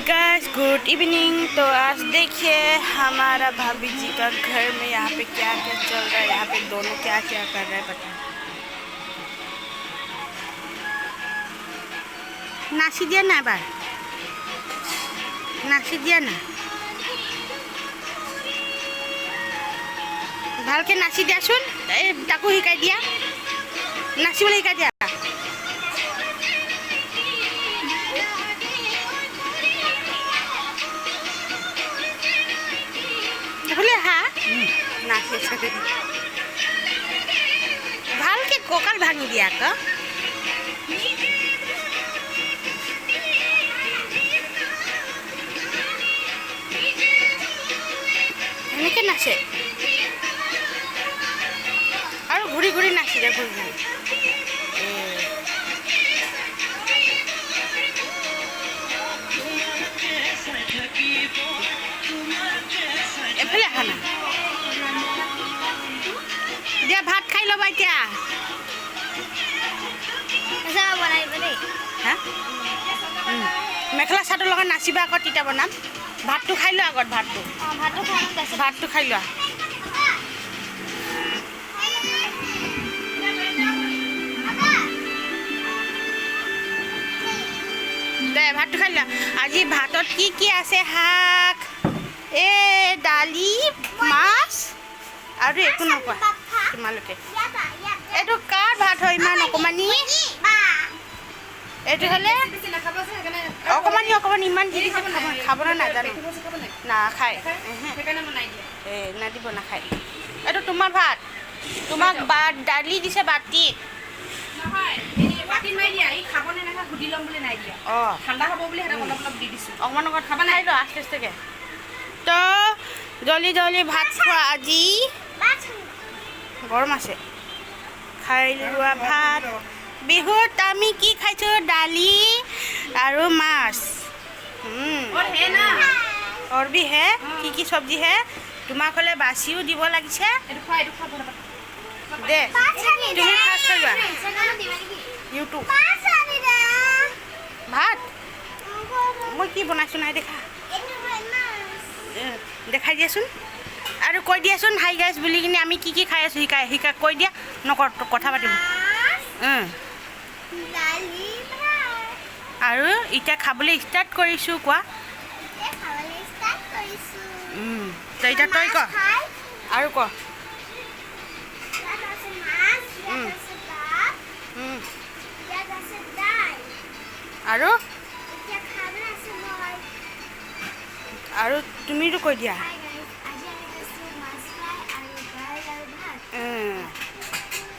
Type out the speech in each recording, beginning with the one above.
Guys good evening. तो आज देखिए हमारा भाभी जी का घर में यहाँ पे क्या क्या चल रहा है। यहाँ पे दोनों क्या क्या कर रहे हैं पता नाची दिया ना बार नाची दिया ना ভালকে নাচি দিয়াচোন তাকো শিকাই দিয়া নাচিবলৈ শিকাই দিয়া হলে হা নাচে ভালকে কঁকাল ভাঙি দিয়া ক এনেকে নাচে और घूरी घूरी नाची दे घूरी घूरी एफाले खाना दिया भात खाई लो बाइटिया ऐसा बनाइबे देई हां मेखला साटर लगा नाचिबा आक तिता बनाम भातটো खाई लो आगत भातটো खाई लो ভাতটো খাই লোৱা আজি ভাতত কি আছে শাক দালি মাছ আৰু একো নকোৱা তোমালোকে এইটো কাৰ ভাত হয় ইমান অকমানি এইটো হ'লে অকমানি ইমান দি খাব নাজানো নাখায় নাদিব নাখায় এইটো তোমাৰ ভাত তোমাক দালি দিছে বাতি তো জলদি জলদি ভাত খোৱা আজি গৰম আছে খাই লোৱা ভাত বিহুত আমি কি খাইছো দালি আৰু মাছ और भी है কি সবজি है তোমাক হলে বাছিও দিব লাগিছে দে তুমি ফাৰ্ষ্ট কৰিবা ইউটিউব ভাত মই কি বনাইছো নাই দেখা দেখাই দিয়াচোন আৰু কৈ দিয়াচোন হাই গাইছ বুলি কিনে আমি কি খাই আছো শিকাই কৈ দিয়া নকৰ কথা পাতিম আৰু এতিয়া খাবলৈ ষ্টাৰ্ট কৰিছোঁ কোৱা তো এতিয়া তই ক আৰু ক আৰু তুমিতো কৈ দিয়া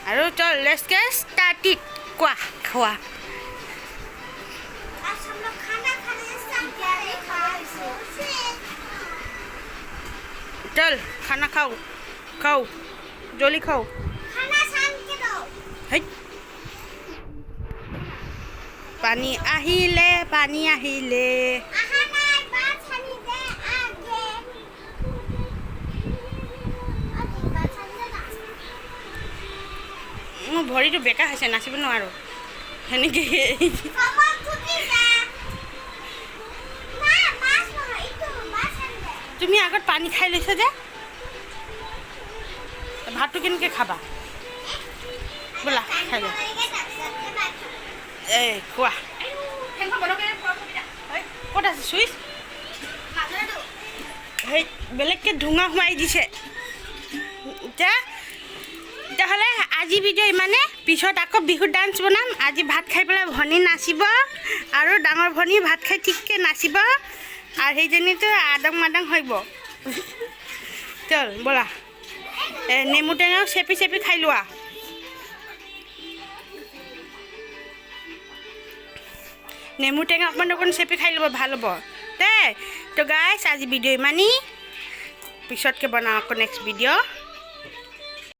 আৰু চল লেটস গেট স্টাৰ্টেড কোৱা খোৱা चल खाना खाओ खाओ जल्दी खाओ पानी आहिले মোৰ ভৰিটো বেকা হৈছে নাচিব নোৱাৰো হেনেকে তুমি আগত পানী খাই লৈছা যে ভাতটো কেনেকৈ খাবা ব'লা খাই লোৱা কোৱা ক'ত আছে চুইচ সেই বেলেগকৈ ধোঁঙা সোমাই দিছে তেতিয়াহ'লে আজি ভিডিঅ' ইমানে পিছত আকৌ বিহু ডান্স বনাম আজি ভাত খাই পেলাই ভনী নাচিব আৰু ডাঙৰ ভনী ভাত খাই ঠিককৈ নাচিব আর সেইজনী তো আদং মাদং হইব চল বলা নেমু টেঙাও চেপি চেপি খাই লোৱা নেমু টেঙা অকণ চেপি খাই ল'ব ভাল হ'ব দেই তো গাইছ আজি ভিডিঅ' ইমানেই পিছতকৈ বনাওঁ আকৌ নেক্সট ভিডিঅ'